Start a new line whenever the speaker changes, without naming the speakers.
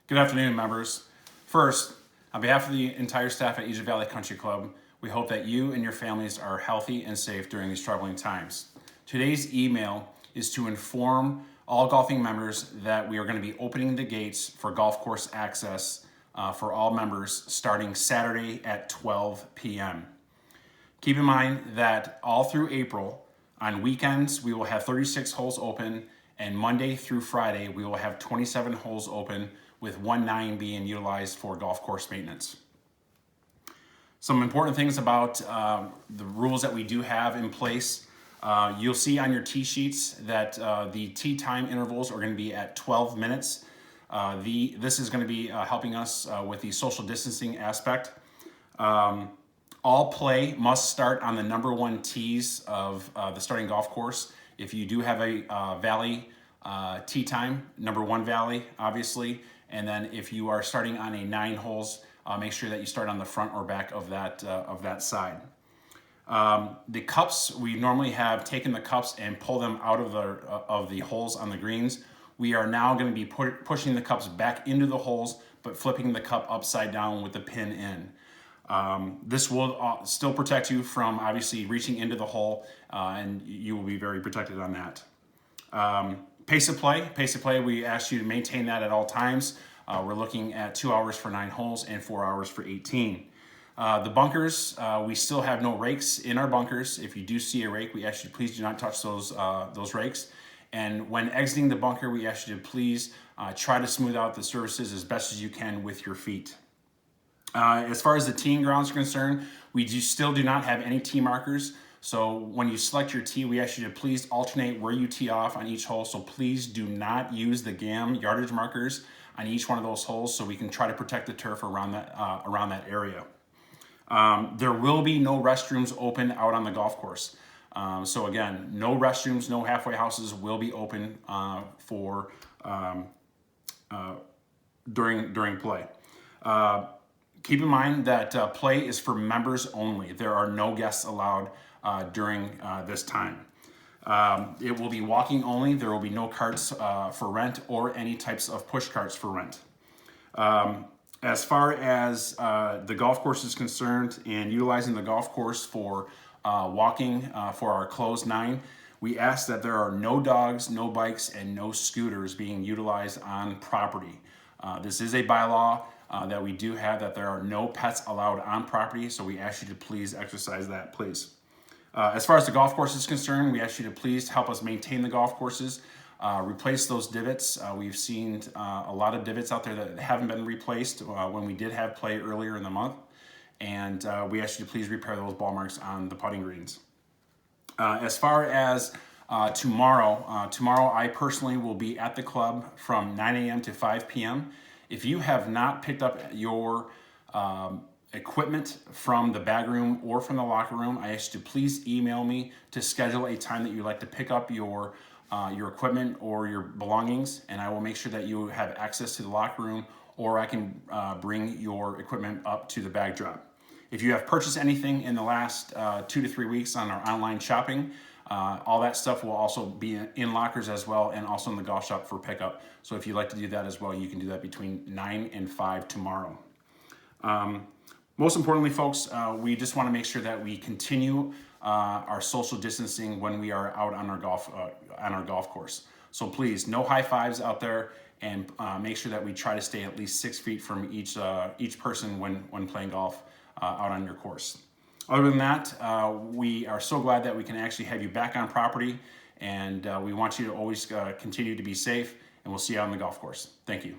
Good afternoon, members. First, on behalf of the entire staff at Egypt Valley Country Club, we hope that you and your families are healthy and safe during these troubling times. Today's email is to inform all golfing members that we are going to be opening the gates for golf course access for all members starting Saturday at 12 p.m. Keep in mind that all through April, on weekends, we will have 36 holes open, and Monday through Friday, we will have 27 holes open, with 1/9 being utilized for golf course maintenance. Some important things about the rules that we do have in place. You'll see on your tee sheets that the tee time intervals are going to be at 12 minutes. This is going to be helping us with the social distancing aspect. All play must start on the number one tees of the starting golf course. If you do have a valley tee time, number one valley, obviously. And then if you are starting on a 9 holes, make sure that you start on the front or back of that side. The cups, we normally have taken the cups and pull them out of the holes on the greens. We are now going to be pushing the cups back into the holes, but flipping the cup upside down with the pin in. This will still protect you from obviously reaching into the hole, and you will be very protected on that. Pace of play, we ask you to maintain that at all times. We're looking at 2 hours for 9 holes and 4 hours for 18. The bunkers, we still have no rakes in our bunkers. If you do see a rake, we ask you to please do not touch those rakes. And when exiting the bunker, we ask you to please try to smooth out the surfaces as best as you can with your feet. As far as the teeing grounds are concerned, we still do not have any tee markers. So when you select your tee, we ask you to please alternate where you tee off on each hole. So please do not use the GAM yardage markers on each one of those holes, so we can try to protect the turf around that area. There will be no restrooms open out on the golf course. So again, no restrooms, no halfway houses will be open during play. Keep in mind that play is for members only. There are no guests allowed during this time. It will be walking only. There will be no carts for rent or any types of push carts for rent. As far as the golf course is concerned and utilizing the golf course for walking for our closed 9, we ask that there are no dogs, no bikes, and no scooters being utilized on property. This is a bylaw that we do have, that there are no pets allowed on property, so we ask you to please exercise that, please. As far as the golf course is concerned, we ask you to please help us maintain the golf courses, replace those divots. We've seen a lot of divots out there that haven't been replaced when we did have play earlier in the month, and we ask you to please repair those ball marks on the putting greens. As far as tomorrow I personally will be at the club from 9 a.m. to 5 p.m. If you have not picked up your equipment from the bag room or from the locker room, I ask you to please email me to schedule a time that you'd like to pick up your equipment or your belongings, and I will make sure that you have access to the locker room, or I can bring your equipment up to the bag drop. If you have purchased anything in the last 2 to 3 weeks on our online shopping, all that stuff will also be in lockers as well, and also in the golf shop for pickup. So if you'd like to do that as well, you can do that between 9 and 5 tomorrow. Most importantly, folks, we just want to make sure that we continue our social distancing when we are out on our golf course. So please, no high fives out there, and make sure that we try to stay at least 6 feet from each person when playing golf out on your course. Other than that, we are so glad that we can actually have you back on property, and we want you to always continue to be safe, and we'll see you out on the golf course. Thank you.